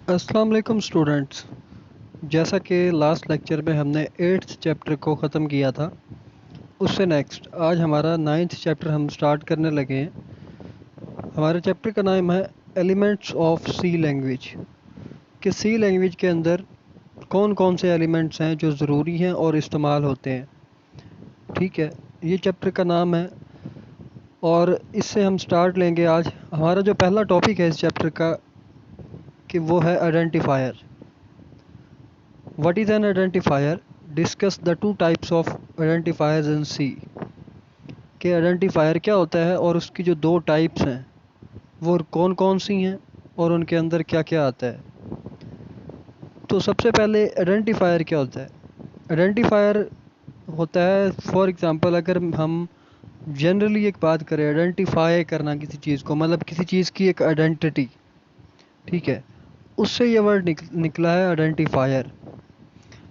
अस्सलाम वालेकुम स्टूडेंट्स। जैसा कि लास्ट लेक्चर में हमने 8th चैप्टर को ख़त्म किया था, उससे नेक्स्ट आज हमारा 9th चैप्टर हम स्टार्ट करने लगे हैं। हमारे चैप्टर का नाम है एलिमेंट्स ऑफ सी लैंग्वेज। कि सी लैंग्वेज के अंदर कौन कौन से एलिमेंट्स हैं जो ज़रूरी हैं और इस्तेमाल होते हैं। ठीक है, ये चैप्टर का नाम है और इससे हम स्टार्ट लेंगे। आज हमारा जो पहला टॉपिक है इस चैप्टर का कि वो है identifier. What is an identifier? Discuss the two types of identifiers in C। कि आइडेंटिफायर क्या होता है और उसकी जो दो टाइप्स हैं वो कौन कौन सी हैं और उनके अंदर क्या क्या आता है। तो सबसे पहले आइडेंटिफायर क्या होता है। आइडेंटिफायर होता है, फॉर एग्जांपल अगर हम जनरली एक बात करें, आइडेंटिफाई करना किसी चीज़ को, मतलब किसी चीज़ की एक आइडेंटिटी। ठीक है, उससे ये वर्ड निकला है आइडेंटिफायर।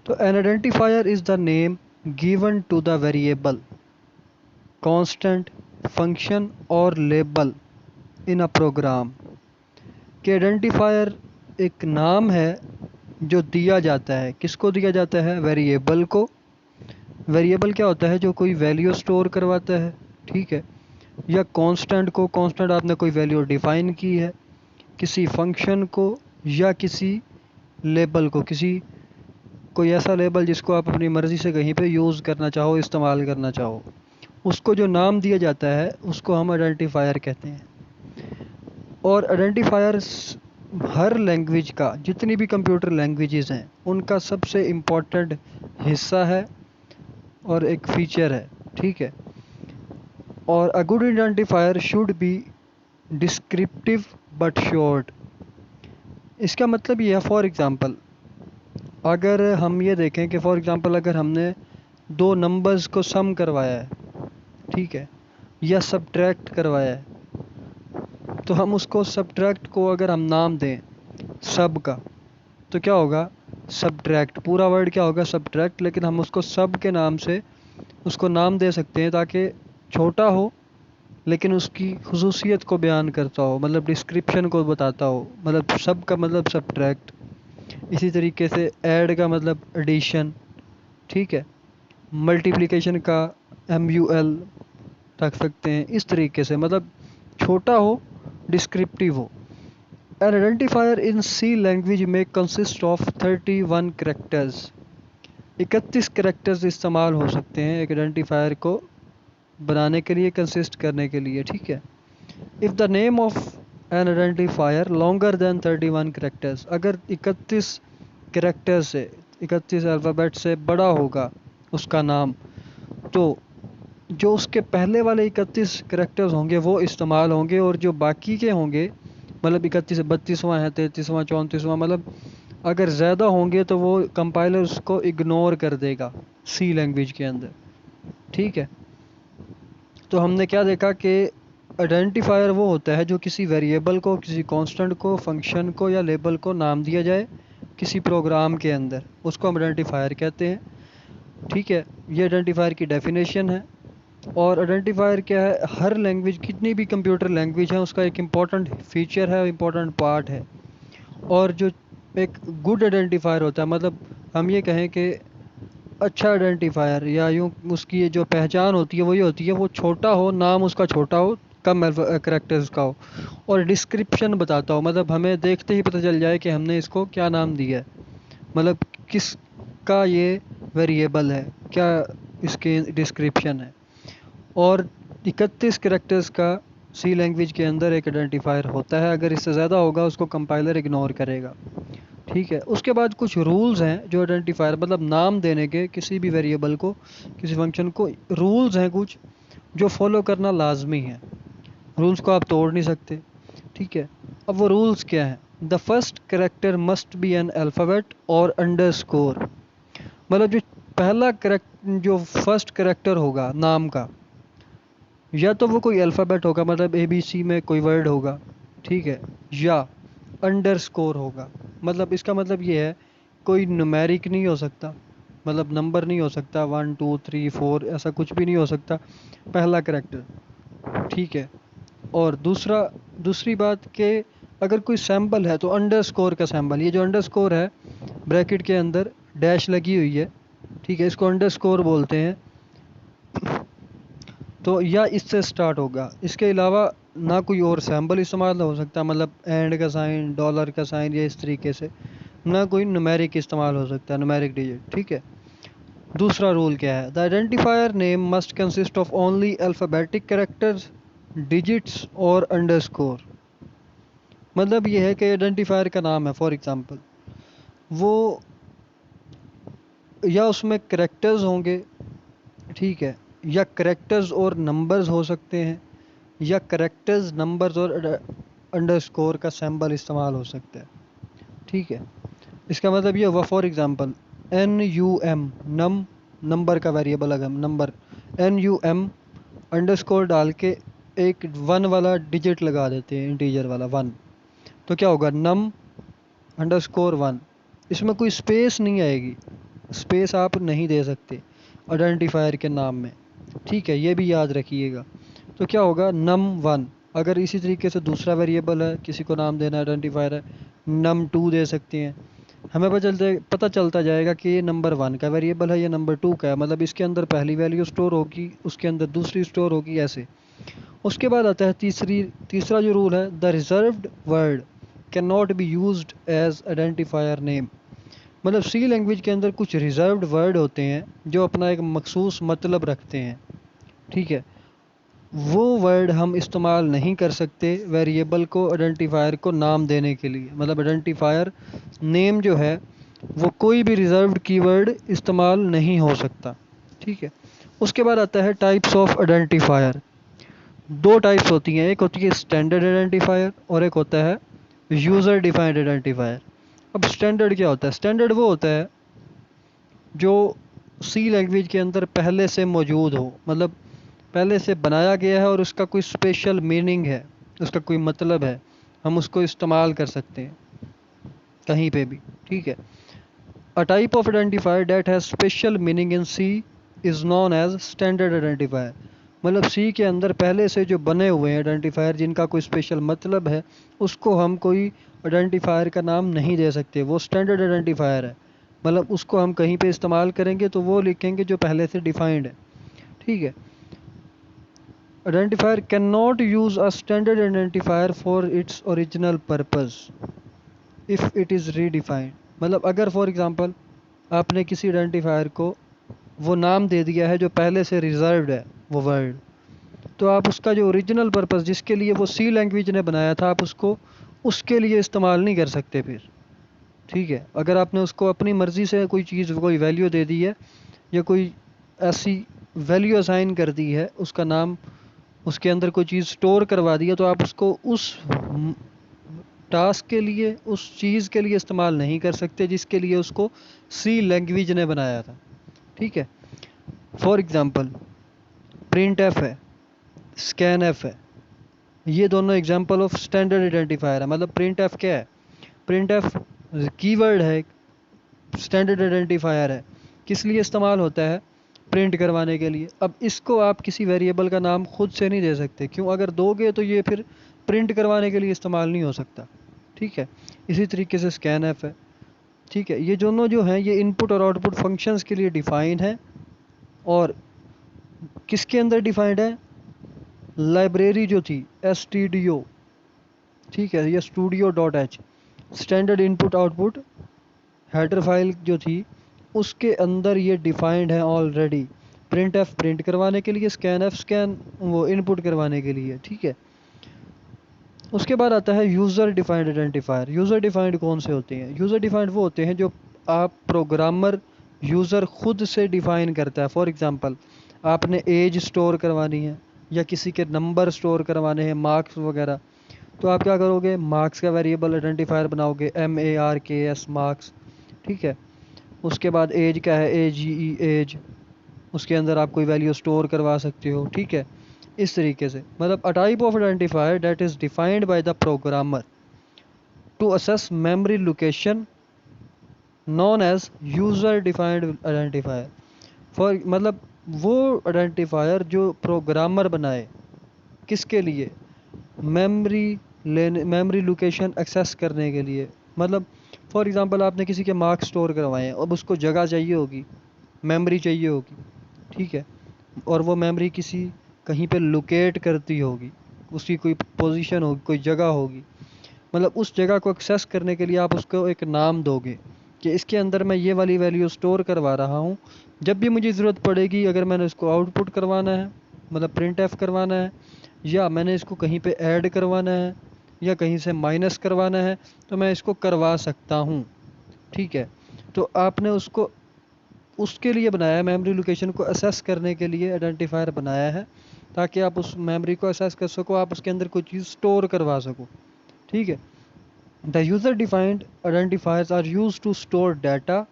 तो an identifier is the name given to the variable, constant, function और लेबल इन अ प्रोग्राम। कि आइडेंटिफायर एक नाम है जो दिया जाता है। किसको दिया जाता है? वेरिएबल को। वेरिएबल क्या होता है? जो कोई वैल्यू स्टोर करवाता है। ठीक है, या कांस्टेंट को, कांस्टेंट आपने कोई वैल्यू डिफाइन की है। किसी फंक्शन को या किसी लेबल को, किसी कोई ऐसा लेबल जिसको आप अपनी मर्ज़ी से कहीं पे यूज़ करना चाहो, इस्तेमाल करना चाहो, उसको जो नाम दिया जाता है उसको हम आइडेंटिफायर कहते हैं। और आइडेंटिफायर्स हर लैंग्वेज का, जितनी भी कंप्यूटर लैंग्वेजेस हैं उनका सबसे इम्पोर्टेंट हिस्सा है और एक फीचर है। ठीक है, और a good identifier should be descriptive but short. इसका मतलब ये है, फॉर एग्ज़ाम्पल अगर हम ये देखें कि फॉर एग्ज़ाम्पल अगर हमने दो नंबर्स को सम करवाया है, ठीक है, या सब्ट्रैक्ट करवाया है, तो हम उसको सब्ट्रैक्ट को अगर हम नाम दें सब का, तो क्या होगा? सब्ट्रैक्ट। पूरा वर्ड क्या होगा? सब्ट्रैक्ट। लेकिन हम उसको सब के नाम से उसको नाम दे सकते हैं ताकि छोटा हो लेकिन उसकी खुसूसियत को बयान करता हो, मतलब डिस्क्रिप्शन को बताता हो। मतलब सब का मतलब सब्ट्रैक्ट। इसी तरीके से ऐड का मतलब एडिशन। ठीक है, मल्टीप्लिकेशन का MUL रख सकते हैं। इस तरीके से मतलब छोटा हो, डिस्क्रिप्टिव हो। An identifier in C language may consist of 31 characters। 31 characters इस्तेमाल हो सकते हैं एक आइडेंटिफायर को बनाने के लिए, कंसिस्ट करने के लिए। ठीक है, if the name of N identifier longer than 31 characters, अगर 31 कैरेक्टर से, 31 अल्फ़ाबेट से बड़ा होगा उसका नाम, तो जो उसके पहले वाले 31 कैरेक्टर्स होंगे वो इस्तेमाल होंगे, और जो बाकी के होंगे, मतलब 31 32वां है, 33वां, 34वां, मतलब अगर ज़्यादा होंगे तो वो कंपाइलर उसको इग्नोर कर देगा सी लैंग्वेज के अंदर। ठीक है, तो हमने क्या देखा कि आइडेंटिफायर वो होता है जो किसी वेरिएबल को, किसी कांस्टेंट को, फंक्शन को या लेबल को नाम दिया जाए किसी प्रोग्राम के अंदर, उसको हम आइडेंटिफायर कहते हैं। ठीक है, ये आइडेंटिफायर की डेफिनेशन है। और आइडेंटिफायर क्या है? हर लैंग्वेज, कितनी भी कंप्यूटर लैंग्वेज है, उसका एक इम्पॉर्टेंट फीचर है, इम्पॉर्टेंट पार्ट है। और जो एक गुड आइडेंटिफायर होता है, मतलब हम ये कहें कि अच्छा आइडेंटिफायर, या यूँ उसकी ये जो पहचान होती है वो ये होती है, वो छोटा हो, नाम उसका छोटा हो, कम करेक्टर्स का हो, और डिस्क्रिप्शन बताता हो, मतलब हमें देखते ही पता चल जाए कि हमने इसको क्या नाम दिया है, मतलब किसका ये वेरिएबल है, क्या इसके डिस्क्रिप्शन है। और 31 कैरेक्टर्स का सी लैंग्वेज के अंदर एक आइडेंटिफायर होता है। अगर इससे ज़्यादा होगा उसको कंपाइलर इग्नोर करेगा। ठीक है, उसके बाद कुछ रूल्स हैं जो आइडेंटिफायर, मतलब नाम देने के किसी भी वेरिएबल को, किसी फंक्शन को, रूल्स हैं कुछ जो फॉलो करना लाजमी है। रूल्स को आप तोड़ नहीं सकते। ठीक है, अब वो रूल्स क्या हैं? The first character must be N alphabet और अंडरस्कोर। मतलब जो पहला करेक्ट, जो फर्स्ट करेक्टर होगा नाम का, या तो वो कोई अल्फ़ाबेट होगा, मतलब ABC में कोई वर्ड होगा। ठीक है, या अंडरस्कोर होगा। मतलब इसका मतलब ये है, कोई न्यूमेरिक नहीं हो सकता, मतलब नंबर नहीं हो सकता 1 2 3 4, ऐसा कुछ भी नहीं हो सकता पहला करेक्टर। ठीक है, और दूसरी बात कि अगर कोई सैम्पल है तो अंडरस्कोर का सैम्पल, ये जो अंडरस्कोर है ब्रैकेट के अंदर डैश लगी हुई है, ठीक है, इसको अंडरस्कोर बोलते हैं। तो या इससे स्टार्ट होगा, इसके अलावा ना कोई और सैम्पल इस्तेमाल हो सकता, मतलब एंड का साइन, डॉलर का साइन या इस तरीके से, ना कोई न्यूमेरिक इस्तेमाल हो सकता है, न्यूमेरिक डिजिट, ठीक है। दूसरा रूल क्या है, the identifier name must consist of only alphabetic characters, digits और अंडरस्कोर। मतलब ये है कि आइडेंटिफायर का नाम है फॉर एग्जांपल, वो या उसमें करेक्टर्स होंगे, ठीक है, या करेक्टर्स और नंबर्स हो सकते हैं, या करेक्टर्स, नंबर्स और अंडरस्कोर का सिंबल इस्तेमाल हो सकता है, ठीक है। इसका मतलब ये हुआ for example NUM, num, number का वेरिएबल, अगर नंबर NUM अंडरस्कोर डाल के एक 1 वाला डिजिट लगा देते हैं, इंटीजर वाला 1, तो क्या होगा, नम अंडरस्कोर 1। इसमें कोई स्पेस नहीं आएगी, स्पेस आप नहीं दे सकते आइडेंटिफायर के नाम में, ठीक है, ये भी याद रखिएगा। तो क्या होगा, num1। अगर इसी तरीके से दूसरा वेरिएबल है, किसी को नाम देना आइडेंटिफायर है, num2 दे सकते हैं। हमें पता चलता जाएगा कि ये नंबर 1 का वेरिएबल है या नंबर 2 का है, मतलब इसके अंदर पहली वैल्यू स्टोर होगी, उसके अंदर दूसरी स्टोर होगी, ऐसे। उसके बाद आता है तीसरा जो रूल है, the reserved word can not be used as identifier name. मतलब सी लैंग्वेज के अंदर कुछ रिजर्व्ड वर्ड होते हैं जो अपना एक मखसूस मतलब रखते हैं, ठीक है, वो वर्ड हम इस्तेमाल नहीं कर सकते वेरिएबल को, आइडेंटिफायर को नाम देने के लिए। मतलब आइडेंटिफायर नेम जो है वो कोई भी रिजर्व्ड कीवर्ड इस्तेमाल नहीं हो सकता, ठीक है। उसके बाद आता है टाइप्स ऑफ आइडेंटिफायर। दो टाइप्स होती हैं, एक होती है स्टैंडर्ड आइडेंटिफायर और एक होता है यूज़र डिफाइंड आइडेंटिफायर। अब स्टैंडर्ड क्या होता है, स्टैंडर्ड वो होता है जो सी लैंग्वेज के अंदर पहले से मौजूद हो, मतलब पहले से बनाया गया है और उसका कोई स्पेशल मीनिंग है, उसका कोई मतलब है, हम उसको इस्तेमाल कर सकते हैं कहीं पे भी, ठीक है। A type of identifier that has special meaning in C is known as standard identifier. मतलब सी के अंदर पहले से जो बने हुए हैं आइडेंटिफायर जिनका कोई स्पेशल मतलब है, उसको हम कोई आइडेंटिफायर का नाम नहीं दे सकते, वो स्टैंडर्ड आइडेंटिफायर है। मतलब उसको हम कहीं पे इस्तेमाल करेंगे तो वो लिखेंगे जो पहले से डिफाइंड है, ठीक है। Identifier cannot use a standard identifier for its original purpose if it is redefined। मतलब अगर फॉर एग्जांपल आपने किसी आइडेंटिफायर को वो नाम दे दिया है जो पहले से रिजर्व्ड है वो वर्ड, तो आप उसका जो ओरिजिनल पर्पस जिसके लिए वो सी लैंग्वेज ने बनाया था, आप उसको उसके लिए इस्तेमाल नहीं कर सकते फिर, ठीक है। अगर आपने उसको अपनी मर्ज़ी से कोई चीज़, कोई वैल्यू दे दी है या कोई ऐसी वैल्यू असाइन कर दी है, उसका नाम, उसके अंदर कोई चीज़ स्टोर करवा दी है, तो आप उसको उस टास्क के लिए, उस चीज़ के लिए इस्तेमाल नहीं कर सकते जिसके लिए उसको सी लैंग्वेज ने बनाया था, ठीक है। फॉर एग्जांपल प्रिंट एफ है, स्कैन एफ है, ये दोनों एग्जांपल ऑफ स्टैंडर्ड आइडेंटिफायर है। मतलब प्रिंट एफ क्या है, प्रिंट एफ कीवर्ड है, स्टैंडर्ड आइडेंटिफायर है, किस लिए इस्तेमाल होता है, प्रिंट करवाने के लिए। अब इसको आप किसी वेरिएबल का नाम खुद से नहीं दे सकते, क्यों, अगर दोगे तो ये फिर प्रिंट करवाने के लिए इस्तेमाल नहीं हो सकता, ठीक है। इसी तरीके से स्कैन एफ है, ठीक है। ये दोनों जो हैं ये इनपुट और आउटपुट फंक्शंस के लिए डिफाइंड है, और किसके अंदर डिफाइंड है, लाइब्रेरी जो थी stdio, ठीक है, या studio.h, standard input output header file जो थी उसके अंदर ये डिफाइंड है ऑलरेडी। प्रिंट एफ प्रिंट करवाने के लिए, स्कैन एफ स्कैन वो इनपुट करवाने के लिए, ठीक है। उसके बाद आता है user defined identifier. User defined कौन से होते हैं, यूज़र डिफाइंड वो होते हैं जो आप प्रोग्रामर यूज़र खुद से डिफाइन करता है। फॉर एग्जांपल आपने एज स्टोर करवानी है या किसी के नंबर स्टोर करवाने हैं, मार्क्स वगैरह, तो आप क्या करोगे, मार्क्स का वेरिएबल आइडेंटिफायर बनाओगे, MARKS मार्क्स, ठीक है। उसके बाद एज क्या है, AGE एज, उसके अंदर आप कोई वैल्यू स्टोर करवा सकते हो, ठीक है। इस तरीके से, मतलब a type of identifier that is defined by the programmer to access memory location known as user defined identifier. For मतलब वो आइडेंटिफायर जो प्रोग्रामर बनाए, किसके लिए, मेमोरी लेने, मेमोरी लोकेशन एक्सेस करने के लिए। मतलब फॉर एग्ज़ाम्पल आपने किसी के मार्क्स स्टोर करवाए हैं, अब उसको जगह चाहिए होगी, मेमोरी चाहिए होगी, ठीक है, और वो मेमोरी किसी कहीं पे लोकेट करती होगी, उसकी कोई पोजीशन होगी, कोई जगह होगी। मतलब उस जगह को एक्सेस करने के लिए आप उसको एक नाम दोगे कि इसके अंदर मैं ये वाली वैल्यू स्टोर करवा रहा हूँ। जब भी मुझे ज़रूरत पड़ेगी, अगर मैंने इसको आउटपुट करवाना है, मतलब प्रिंट एफ करवाना है, या मैंने इसको कहीं पे ऐड करवाना है, या कहीं से माइनस करवाना है, तो मैं इसको करवा सकता हूँ। ठीक है, तो आपने उसको उसके लिए बनाया है, मेमोरी लोकेशन को असेस करने के लिए आइडेंटिफायर बनाया है, ताकि आप उस मेमोरी को असेस कर सको, आप उसके अंदर कोई चीज़ स्टोर करवा सको। ठीक है, the user defined identifiers are use to store data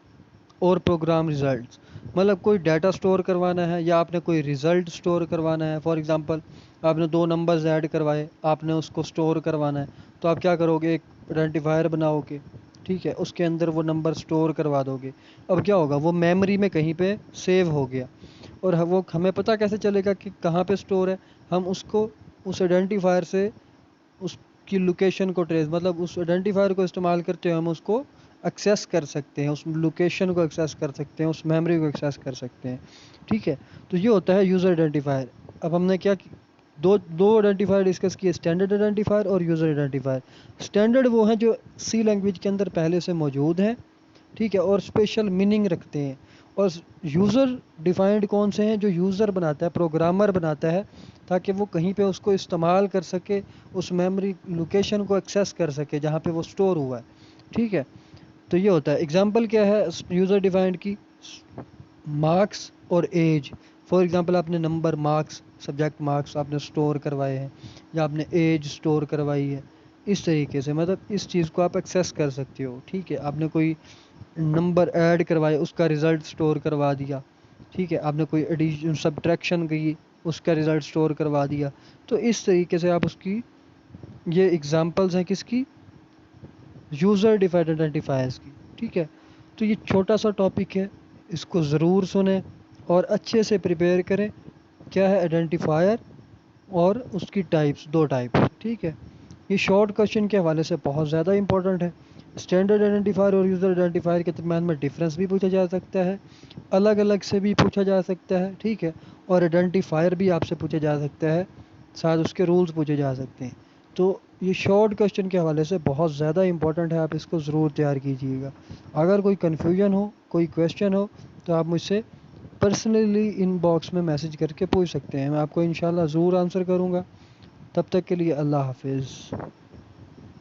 और प्रोग्राम रिजल्ट्स। मतलब कोई डाटा स्टोर करवाना है या आपने कोई रिज़ल्ट स्टोर करवाना है। फॉर एग्जांपल आपने दो नंबर्स ऐड करवाए, आपने उसको स्टोर करवाना है, तो आप क्या करोगे, एक आइडेंटिफायर बनाओगे, ठीक है, उसके अंदर वो नंबर स्टोर करवा दोगे। अब क्या होगा, वो मेमोरी में कहीं पे सेव हो गया, और वो हमें पता कैसे चलेगा कि कहाँ पे स्टोर है। हम उसको उस आइडेंटिफायर से उसकी लोकेशन को ट्रेस, मतलब उस आइडेंटिफायर को इस्तेमाल करते हुए हम उसको एक्सेस कर सकते हैं, उस लोकेशन को एक्सेस कर सकते हैं, उस मेमोरी को एक्सेस कर सकते हैं। ठीक है, तो ये होता है यूज़र आइडेंटिफायर। अब हमने क्या दो दो आइडेंटिफायर डिस्कस किए, स्टैंडर्ड आइडेंटिफायर और यूज़र आइडेंटिफायर। स्टैंडर्ड वो हैं जो सी लैंग्वेज के अंदर पहले से मौजूद हैं, ठीक है, और स्पेशल मीनिंग रखते हैं। और यूज़र डिफाइंड कौन से हैं, जो यूज़र बनाता है, प्रोग्रामर बनाता है, ताकि वो कहीं पे उसको इस्तेमाल कर सके, उस मेमोरी लोकेशन को एक्सेस कर सके जहाँ पे वो स्टोर हुआ है। ठीक है, तो ये होता है। एग्जांपल क्या है यूज़र डिफाइंड की, मार्क्स और एज। फॉर एग्जांपल आपने नंबर, मार्क्स, सब्जेक्ट मार्क्स आपने स्टोर करवाए हैं, या आपने एज स्टोर करवाई है। इस तरीके से मतलब इस चीज़ को आप एक्सेस कर सकते हो। ठीक है, आपने कोई नंबर ऐड करवाए, उसका रिज़ल्ट स्टोर करवा दिया। ठीक है, आपने कोई एडिशन सब्ट्रैक्शन की, उसका रिज़ल्ट स्टोर करवा दिया। तो इस तरीके से आप उसकी, ये एग्जांपल्स हैं किसकी, यूज़र डिफाइंड आइडेंटिफायर्स की। ठीक है, तो ये छोटा सा टॉपिक है, इसको ज़रूर सुने और अच्छे से प्रिपेयर करें। क्या है आइडेंटिफायर और उसकी टाइप्स, दो टाइप्स। ठीक है, ये शॉर्ट क्वेश्चन के हवाले से बहुत ज़्यादा इंपॉर्टेंट है। स्टैंडर्ड आइडेंटिफायर और यूज़र आइडेंटिफायर के दरम्यान में डिफरेंस भी पूछा जा सकता है, अलग अलग से भी पूछा जा सकता है। ठीक है, और आइडेंटिफायर भी आपसे पूछा जा सकता है, साथ उसके रूल्स पूछे जा सकते हैं। तो ये शॉर्ट क्वेश्चन के हवाले से बहुत ज़्यादा इंपॉर्टेंट है, आप इसको ज़रूर तैयार कीजिएगा। अगर कोई कन्फ्यूजन हो, कोई क्वेश्चन हो, तो आप मुझसे पर्सनली इनबॉक्स में मैसेज करके पूछ सकते हैं, मैं आपको इंशाल्लाह ज़रूर आंसर करूँगा। तब तक के लिए अल्लाह हाफिज़।